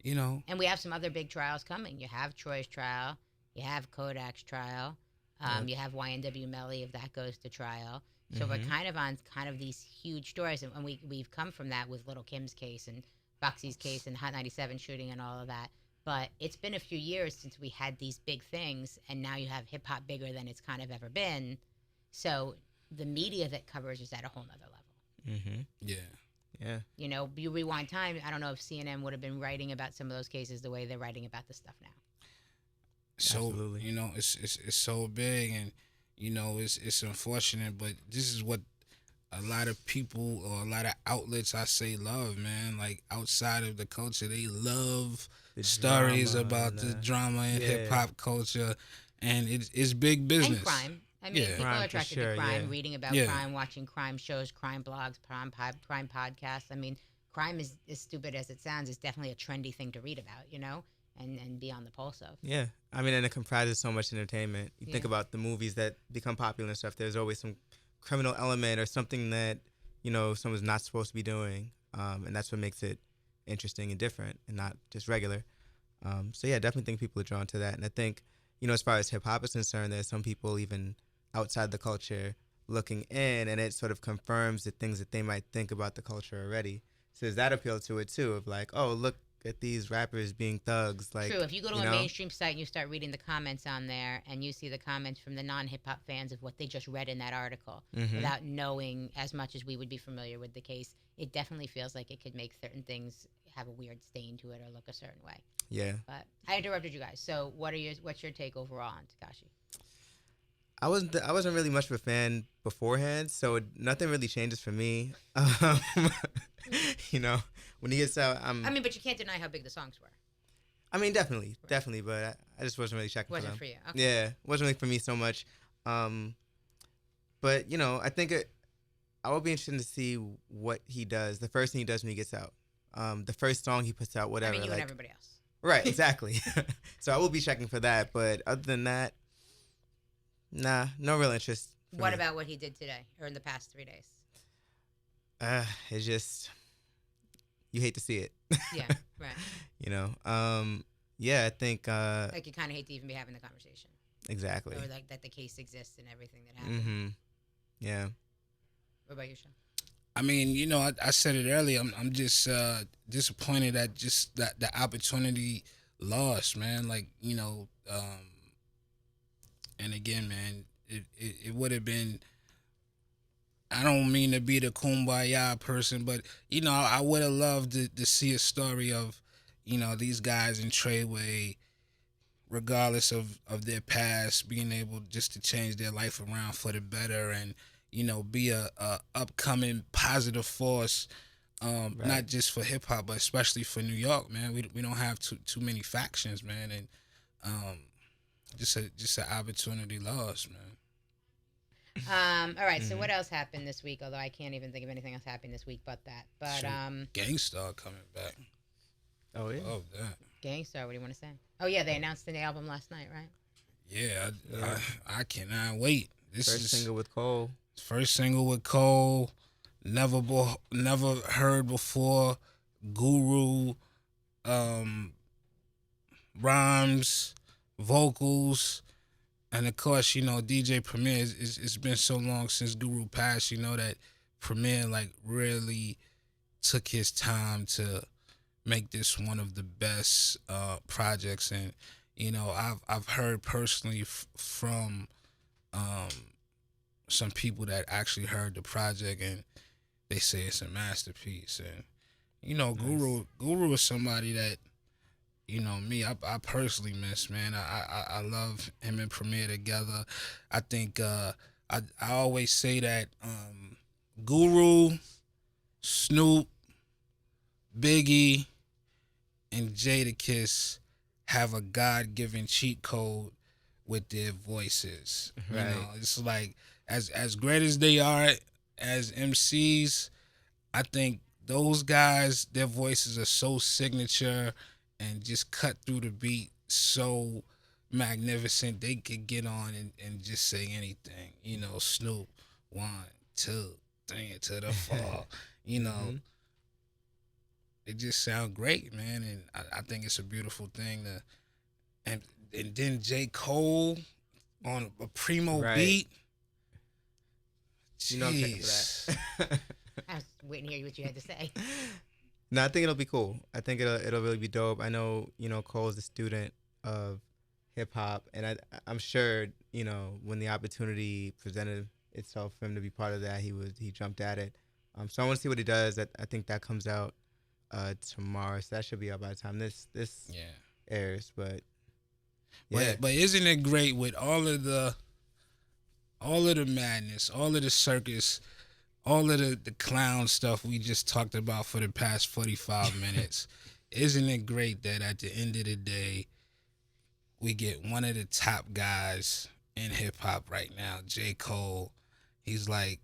and we have some other big trials coming. You have Troy's trial. You have Kodak's trial. You have YNW Melly if that goes to trial. So we're kind of on these huge stories, and we've come from that with Little Kim's case and Foxy's case and Hot 97 shooting and all of that. But it's been a few years since we had these big things, and now you have hip hop bigger than it's kind of ever been. So the media that covers is at a whole nother level. Mm-hmm. Yeah. You rewind time. I don't know if CNN would have been writing about some of those cases the way they're writing about this stuff now. So Absolutely. it's so big, and it's unfortunate, but this is what a lot of people or a lot of outlets I say love, man. Like outside of the culture, they love the stories about the drama in hip hop culture, and it's big business. And crime. I mean, people are attracted to crime, reading about crime, watching crime shows, crime blogs, crime podcasts. I mean, crime is as stupid as it sounds. It's definitely a trendy thing to read about, and be on the pulse of. Yeah. I mean, and it comprises so much entertainment. You think about the movies that become popular and stuff, there's always some criminal element or something that, someone's not supposed to be doing. And that's what makes it interesting and different and not just regular. So, yeah, definitely think people are drawn to that. And I think, as far as hip-hop is concerned, there's some people even outside the culture looking in, and it sort of confirms the things that they might think about the culture already. So there's that appeal to it, too, of like, oh, look at these rappers being thugs. Like, true. If you go to a mainstream site and you start reading the comments on there, and you see the comments from the non-hip hop fans of what they just read in that article, without knowing as much as we would be familiar with the case, it definitely feels like it could make certain things have a weird stain to it or look a certain way. Yeah. But I interrupted you guys. So what's your take overall on Tekashi? I wasn't really much of a fan beforehand, so nothing really changes for me. When he gets out, but you can't deny how big the songs were. I mean, definitely, but I just wasn't really checking for them. Wasn't for you. Okay. Yeah, it wasn't really for me so much. But I think I will be interested to see what he does. The first thing he does when he gets out, the first song he puts out, whatever. I mean, you and everybody else. Right, exactly. So I will be checking for that. But other than that, nah, no real interest. What about what he did today or in the past 3 days? It's just, you hate to see it. Yeah, right. Yeah, I think. Like you kind of hate to even be having the conversation. Exactly. Or like that the case exists and everything that happened. Mm-hmm. Yeah. What about you, Sean? I mean, I said it earlier. I'm just disappointed at just that the opportunity lost, man. Like, and again, man, it would have been I don't mean to be the kumbaya person, but I would have loved to see a story of, these guys in Treyway, regardless of their past, being able just to change their life around for the better, and be a upcoming positive force, Right. not just for hip hop, but especially for New York, man. We don't have too many factions, man, and um, just an opportunity lost, man. All right. So Hmm. what else happened this week? Although I can't even think of anything else happened this week but that. But Shit, Gang Starr coming back. Oh yeah. Love that. Gang Starr, what do you want to say? Oh yeah, they announced the album last night, right? Yeah, Yeah. I cannot wait. This First is single with Cole. first single with Cole. Never heard before. Guru, um, rhymes, vocals, and of course, DJ Premier. It's been so long since Guru passed. That Premier like really took his time to make this one of the best projects, and I've heard personally from um, some people that actually heard the project, and they say it's a masterpiece. And Nice. Guru is somebody that me, I personally miss, man. I love him and Premier together. I think I always say that Guru, Snoop, Biggie, and Jadakiss have a God given cheat code with their voices. Right. It's like as great as they are as MCs, I think those guys, their voices are so signature and just cut through the beat so magnificent. They could get on and just say anything. Snoop, 1, 2, 3 to the fall. You know, Hmm. it just sound great, man, and I think it's a beautiful thing to and and then J. Cole on a primo Right. beat. You know I'm checking for Jeez. that. I was waiting to hear what you had to say. No, I think it'll be cool. I think it'll really be dope. I know, Cole's a student of hip hop, and I'm sure, when the opportunity presented itself for him to be part of that, he jumped at it. So I want to see what he does. I think that comes out tomorrow, so that should be out by the time this Yeah. airs. But yeah, But isn't it great with all of the madness, all of the circus, all of the clown stuff we just talked about for the past 45 minutes? Isn't it great that at the end of the day, we get one of the top guys in hip hop right now, J. Cole? He's like,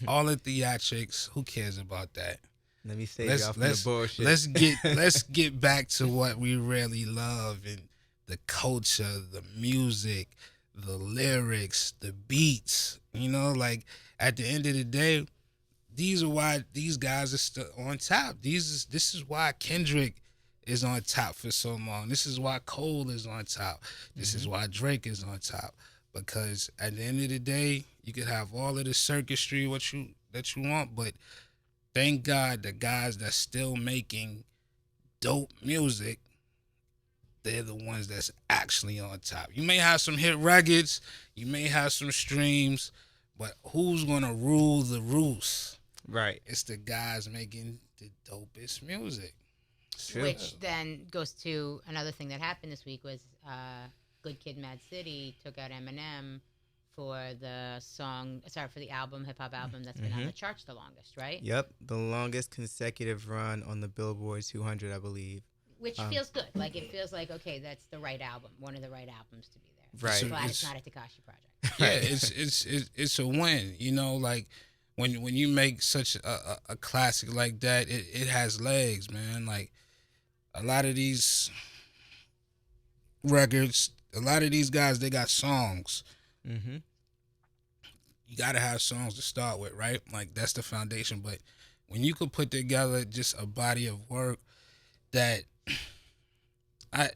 all the theatrics, who cares about that? let me save y'all Let's from the let's bullshit. let's get back to what we really love, and the culture, the music, the lyrics, the beats. Like at the end of the day, these are why these guys are still on top. This is why Kendrick is on top for so long. This is why Cole is on top. This is Hmm. why Drake is on top. Because at the end of the day, you could have all of the circusry that you want, but thank God the guys that's still making dope music, they're the ones that's actually on top. You may have some hit records, you may have some streams, but who's gonna rule the roost? Right. It's the guys making the dopest music. True. Which then goes to another thing that happened this week was Good Kid, Mad City took out Eminem for the for the album, hip hop album that's been on Hmm. the charts the longest, right? Yep, the longest consecutive run on the Billboard 200, I believe. Which Um, feels good. Like it feels like okay, that's the right album, one of the right albums to be there. It's I'm a, right. glad it's it's not a Takashi project. yeah, Right. it's a win. Like when you make such a classic like that, it has legs, man. Like a lot of these records, a lot of these guys, they got songs. Hmm. You gotta have songs to start with, right? Like that's the foundation. But when you could put together just a body of work that I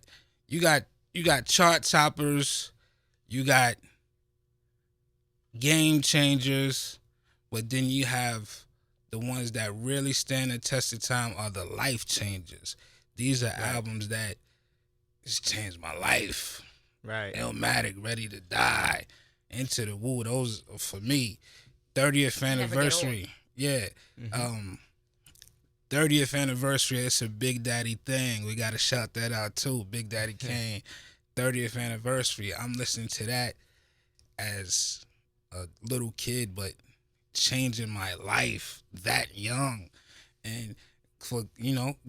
you got you got chart toppers, you got game changers, but then you have the ones that really stand the test of time are the life changers. These are Right. albums that just changed my life. Right. Illmatic, Ready to Die, Into the Woo. Those for me. 30th You never get old. anniversary. Yeah. Mhm. 30th anniversary. It's a Big Daddy thing. We got to shout that out too. Big Daddy Kane, 30th anniversary. I'm listening to that as a little kid, but changing my life that young. And for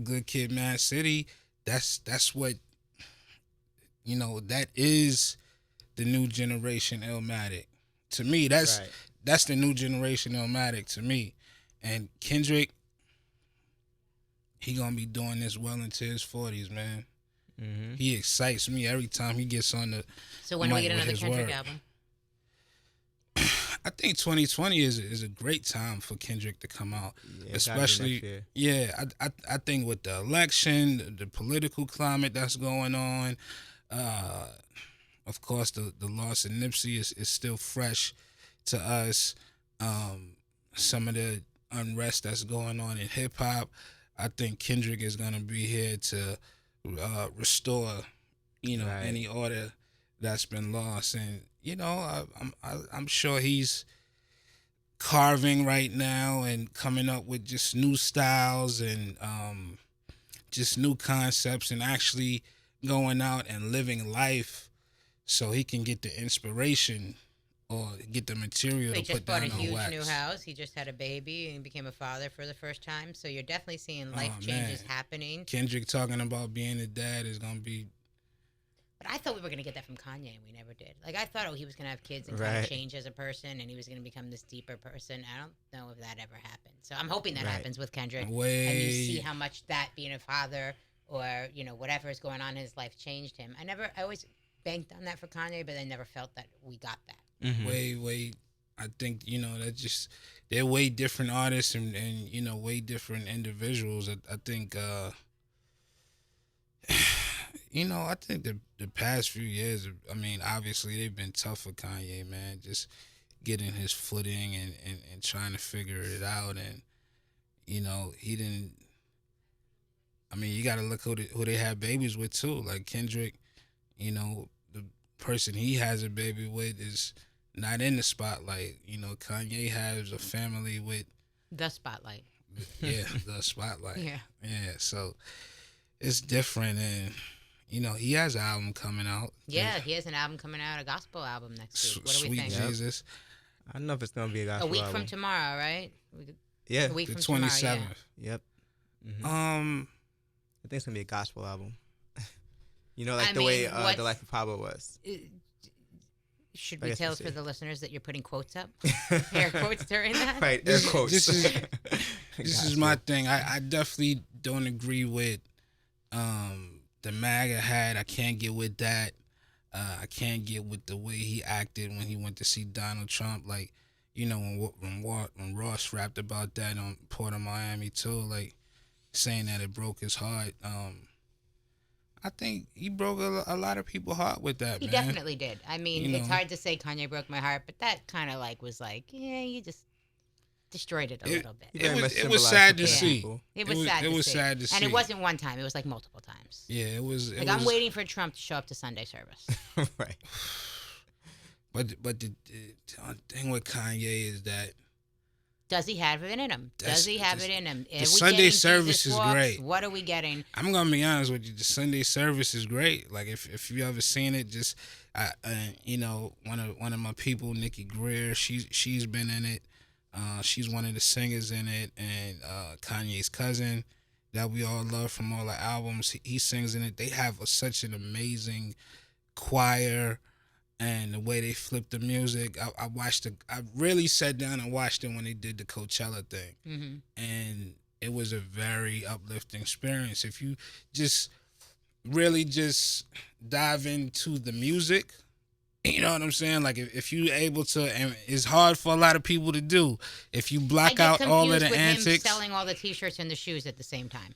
Good Kid, Mad City, that's what that is the new generation Illmatic. To me, that's Right. that's the new generation Illmatic to me. And Kendrick, he gonna be doing this well into his 40s, man. Mhm. He excites me every time he gets on the So when do we mic get with another his Kendrick word. album? I think 2020 is a great time for Kendrick to come out, Yeah, it's gotta be especially next year. yeah. I think with the election, the political climate that's going on, uh, of course the loss of Nipsey is still fresh to us. Some of the unrest that's going on in hip hop, I think Kendrick is gonna be here to restore Right. any order that's been lost. And I'm sure he's carving right now and coming up with just new styles and just new concepts and actually going out and living life so he can get the inspiration or get the material He to just put bought a down on huge wax. new house. He just had a baby and became a father for the first time. So you're definitely seeing life Oh, changes man. happening. Kendrick talking about being a dad is gonna be But I thought we were going to get that from Kanye, and we never did. Like, I thought, he was going to have kids and kind Right. of change as a person, and he was going to become this deeper person. I don't know if that ever happened. So I'm hoping that Right. happens with Kendrick. way. And you see how much that being a father or, whatever is going on in his life changed him. I always banked on that for Kanye, but I never felt that we got that. Mhm. way. I think that just they're way different artists and way different individuals. I think I think the past few years, I mean, obviously they've been tough for Kanye, man. Just getting his footing and trying to figure it out, and he didn't. I mean, you got to look who they have babies with too. Like Kendrick, the person he has a baby with is not in the spotlight. Kanye has a family with The spotlight. the spotlight. Yeah. Yeah, so it's different, and he has an album coming out. Yeah, he has an album coming out, a gospel album next week. What do we Sweet think? Yep. Jesus, I don't know if it's gonna be a A gospel week album. from tomorrow, right? Yeah. A week the from tomorrow, 27th. Yep. Mhm. I think it's gonna be a gospel album. Like I the way mean, what's- the life of Pablo was. Should I we guess tell we'll for see. the listeners that you're putting quotes up? Air quotes during that? Right. Air This- quotes. this is- This is my Gospel. thing. I definitely don't agree with the MAGA hat. I can't get with that. I can't get with the way he acted when he went to see Donald Trump. Like, when Ross rapped about that on Port of Miami too, like saying that it broke his heart. I think he broke a lot of people's heart with that, He man. definitely did. I mean, You it's know. hard to say Kanye broke my heart, but that kind of was yeah, you just destroyed it a little bit. He very It much was symbolized sad to for see. people. It was sad. It to was see. sad to see. And it wasn't one time; it was multiple times. Yeah, it was. Like I'm waiting for Trump to show up to Sunday service. Right. But the thing with Kanye is that Does he have it in him? That's- Does he have this- it in him? the Are we Sunday getting service Jesus is walks? great. What are we getting? I'm gonna be honest with you. The Sunday service is great. Like if you ever seen it, just one of my people, Nikki Greer, she's been in it. She's one of the singers in it, and Kanye's cousin that we all love from all the albums. He sings in it. They have such an amazing choir, and the way they flip the music. I watched it. I really sat down and watched it when they did the Coachella thing, Mm-hmm. and it was a very uplifting experience. If you just really just dive into the music, you know what I'm saying? Like if you're able to, and it's hard for a lot of people to do. If you block out all of the with antics, him selling all the T-shirts and the shoes at the same time.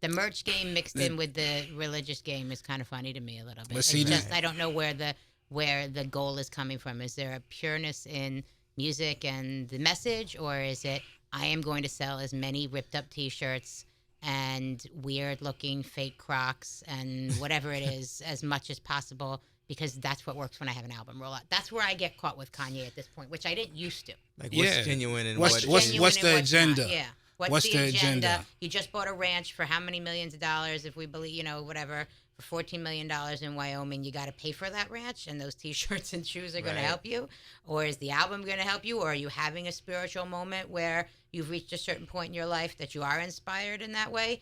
The merch game mixed in with the religious game is kind of funny to me a little bit. But It's see, just I don't know where the goal is coming from. Is there a pureness in music and the message, or is it I am going to sell as many ripped up T-shirts and weird looking fake Crocs and whatever it is as much as possible because that's what works when I have an album roll out. That's where I get caught with Kanye at this point, which I didn't used to. Like what's Yeah. genuine and What's what genuine what's and the what's agenda? not. Yeah. What's the agenda? You just bought a ranch for how many millions of dollars, if we believe, whatever, for $14 million in Wyoming. You got to pay for that ranch, and those T-shirts and shoes are going to Right. help you? Or is the album going to help you? Or are you having a spiritual moment where you've reached a certain point in your life that you are inspired in that way?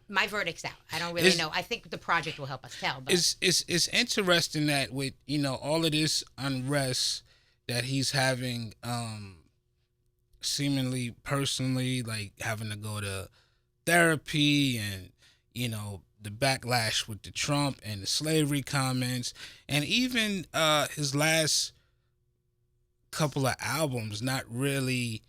My verdict's out. I don't really know. I think the project will help us tell. But It's interesting that with all of this unrest that he's having, seemingly personally, like having to go to therapy, and the backlash with the Trump and the slavery comments, and even his last couple of albums not really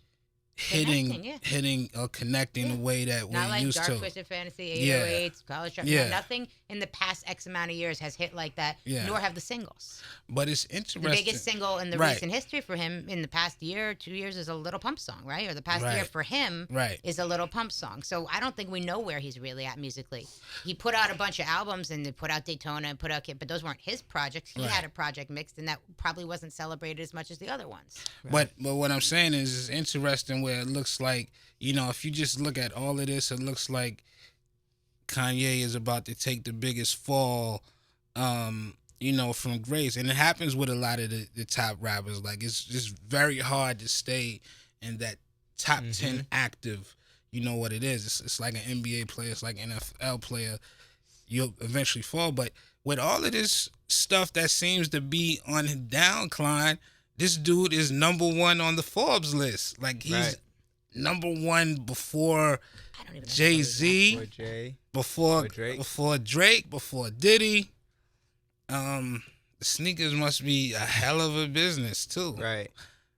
hitting or connecting the way that not we like used Dark to. Twisted Fantasy, Yeah. 808s, College Dropout. Yeah. Nothing in the past X amount of years has hit like that, Yeah. nor have the singles. But it's interesting. The biggest single in the Right. recent history for him in the past year, 2 years, is a Little Pump song, right? Or the past Right. year for him Right. is a Little Pump song. So I don't think we know where he's really at musically. He put out a bunch of albums, and they put out Daytona and put out Kid, but those weren't his projects. He Right. had a project mixed, and that probably wasn't celebrated as much as the other ones. But what I'm saying is, it's interesting where it looks like, if you just look at all of this, it looks like Kanye is about to take the biggest fall, from grace. And it happens with a lot of the top rappers. Like, it's just very hard to stay in that top 10 active. You know what it is. It's like an NBA player. It's like an NFL player. You'll eventually fall. But with all of this stuff that seems to be on the downcline, this dude is number one on the Forbes list. Like, he's Right. number one before I don't even know. Jay-Z, Or Jay. before Or Drake. before Drake, before Diddy. The sneakers must be a hell of a business too. Right.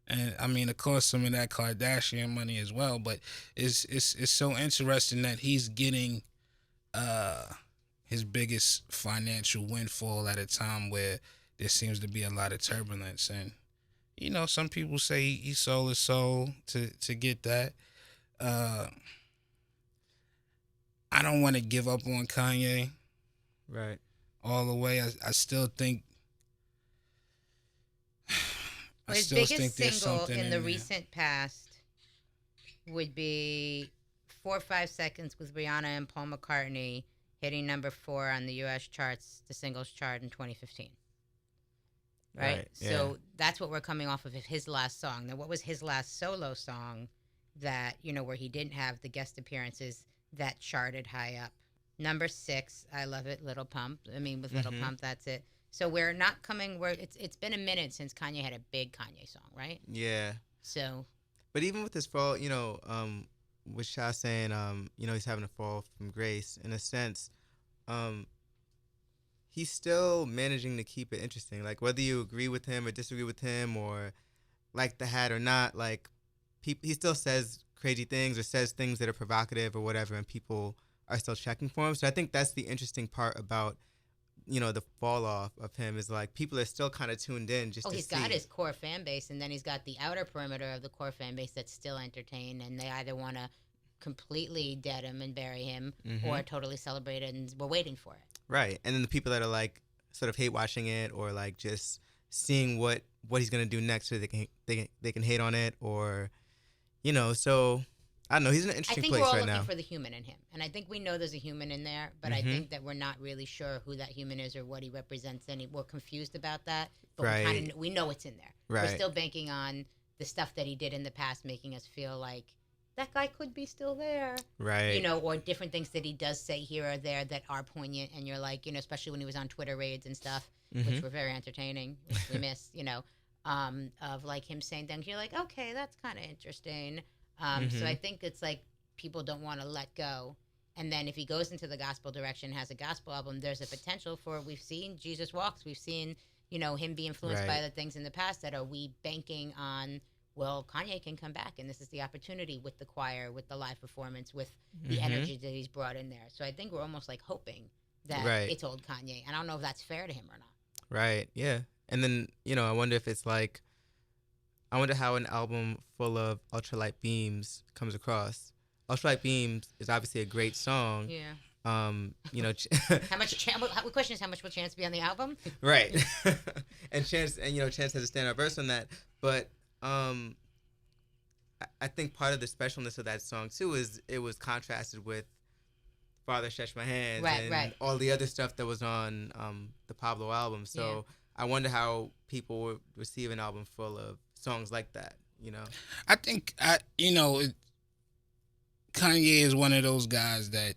And I mean, of course, some of that Kardashian money as well. But it's so interesting that he's getting his biggest financial windfall at a time where there seems to be a lot of turbulence. And some people say he sold his soul to get that. I don't want to give up on Kanye Right. all the way. I still think. His still biggest think there's single something in the there. recent past would be 4 or 5 Seconds with Rihanna and Paul McCartney, hitting number 4 on the U.S. charts, the singles chart in 2015. Right? Right, So that's what we're coming off of his last song. Now, what was his last solo song that, where he didn't have the guest appearances that charted high up? Number 6, I Love It, Little Pump. I mean, with Little Pump, that's it. So we're not coming where it's been a minute since Kanye had a big Kanye song, right? Yeah. So, But even with this fall, with Shah saying, he's having a fall from grace, in a sense, he's still managing to keep it interesting. Like, whether you agree with him or disagree with him or like the hat or not, like, he still says crazy things or says things that are provocative or whatever, and people are still checking for him. So I think that's the interesting part about, the fall off of him, is like people are still kind of tuned in just to he's see. got his core fan base, and then he's got the outer perimeter of the core fan base that's still entertained, and they either want to completely dead him and bury him or totally celebrate it, and we're waiting for it. Right. And then the people that are like sort of hate watching it, or like just seeing what he's gonna do next, so they can hate on it, or so I don't know. He's in an I interesting think place we're all right looking now. for the human in him, and I think we know there's a human in there, but I think that we're not really sure who that human is or what he represents. We're confused about that, but Right. we know it's in there. Right. We're still banking on the stuff that he did in the past, making us feel like that guy could be still there. Right. Or different things that he does say here or there that are poignant, and you're like, especially when he was on Twitter raids and stuff, which were very entertaining, which we miss, of like him saying things. You're like, okay, that's kind of interesting. So I think it's like people don't want to let go. And then if he goes into the gospel direction, has a gospel album, there's a potential for, we've seen Jesus Walks, we've seen, him be influenced by Right. the things in the past that are we banking on, well, Kanye can come back, and this is the opportunity with the choir, with the live performance, with the energy that he's brought in there. So I think we're almost like hoping that Right. it's old Kanye. And I don't know if that's fair to him or not. Right. Yeah. And then I wonder if it's like, I wonder how an album full of Ultralight Beams comes across. Ultralight Beams is obviously a great song, Yeah. You know, How much? The question is, how much will Chance be on the album? right? And Chance, and you know, Chance has a standout verse on that. But I think part of the specialness of that song too is it was contrasted with Father Stretch My Hands and all the other stuff that was on the Pablo album. So I wonder how people would receive an album full of songs like that. You know, I think Kanye is one of those guys that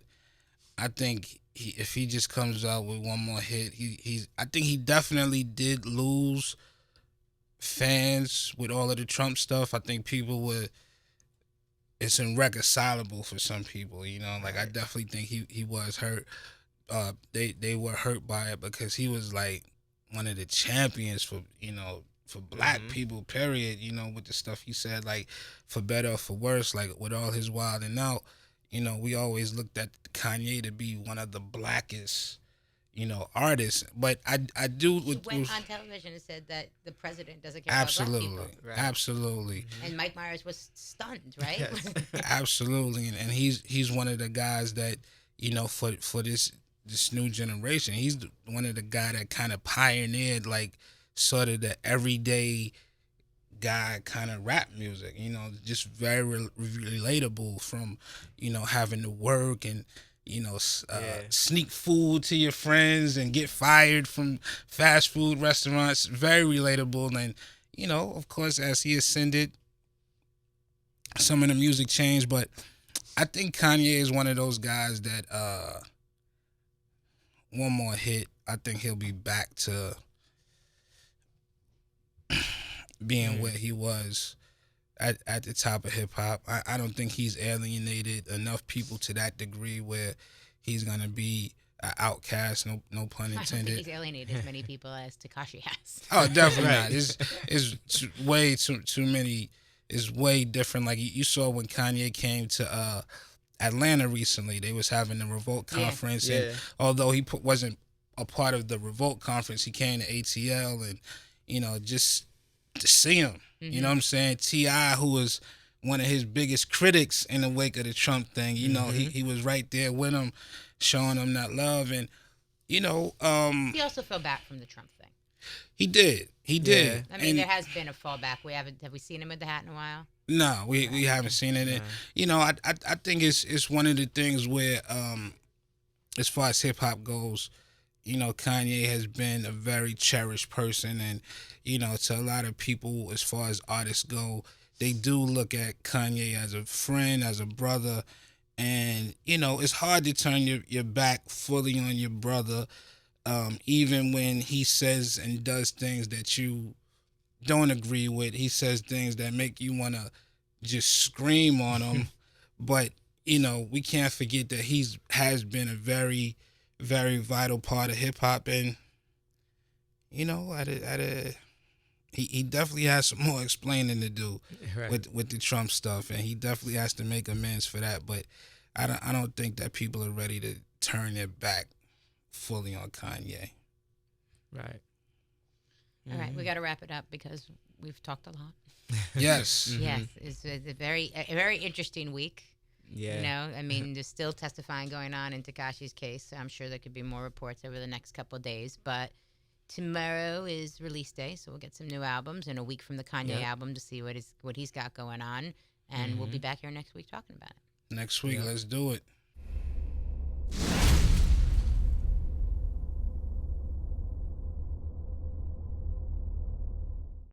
I think if he just comes out with one more hit, I think he definitely did lose fans with all of the Trump stuff. I think it's irreconcilable for some people, you know. Like I definitely think he was hurt. They were hurt by it because he was like one of the champions for black people, period, you know, with the stuff he said, like for better or for worse, like with all his wilding out, you know, we always looked at Kanye to be one of the blackest, you know, artists. But I do. He went on television and said that the president doesn't care absolutely, about black people. Right. Absolutely. And Mike Myers was stunned, right? Yes. Absolutely, and he's one of the guys that, you know, for this new generation, he's one of the guy that kind of pioneered like sort of the everyday guy kind of rap music, you know, just very relatable from, you know, having to work and, you know, sneak food to your friends and get fired from fast food restaurants. Very relatable. And, you know, of course, as he ascended, some of the music changed. But I think Kanye is one of those guys that one more hit, I think he'll be back to being where he was at the top of hip hop. I don't think he's alienated enough people to that degree where he's gonna be an outcast. No pun intended. I don't think he's alienated as many people as Tekashi has. Oh, definitely not. It's way too many. It's way different. Like you saw when Kanye came to Atlanta recently, they was having the Revolt conference, and although he wasn't a part of the Revolt conference, he came to ATL, and you know, just to see him. You know what I'm saying? T.I., who was one of his biggest critics in the wake of the Trump thing, you know, he was right there with him, showing him that love. And, you know... he also fell back from the Trump thing. He did. He did. I mean, there has been a fallback. Have we seen him with the hat in a while? No, we haven't seen it. And, you know, I think it's one of the things where, as far as hip-hop goes, you know, Kanye has been a very cherished person, and, you know, to a lot of people, as far as artists go, they do look at Kanye as a friend, as a brother, and, you know, it's hard to turn your back fully on your brother, even when he says and does things that you don't agree with. He says things that make you want to just scream on him, but, you know, we can't forget that has been a very, very vital part of hip hop, and you know, he definitely has some more explaining to do with the Trump stuff, and he definitely has to make amends for that. But I don't think that people are ready to turn their back fully on Kanye. Right. All right, we got to wrap it up because we've talked a lot. Yes. Yes, it's a very interesting week. Yeah. You know, I mean, there's still testifying going on in Tekashi's case. I'm sure there could be more reports over the next couple of days. But tomorrow is release day, so we'll get some new albums, and a week from the Kanye album to see what he's got going on. And we'll be back here next week talking about it. Next week, let's do it.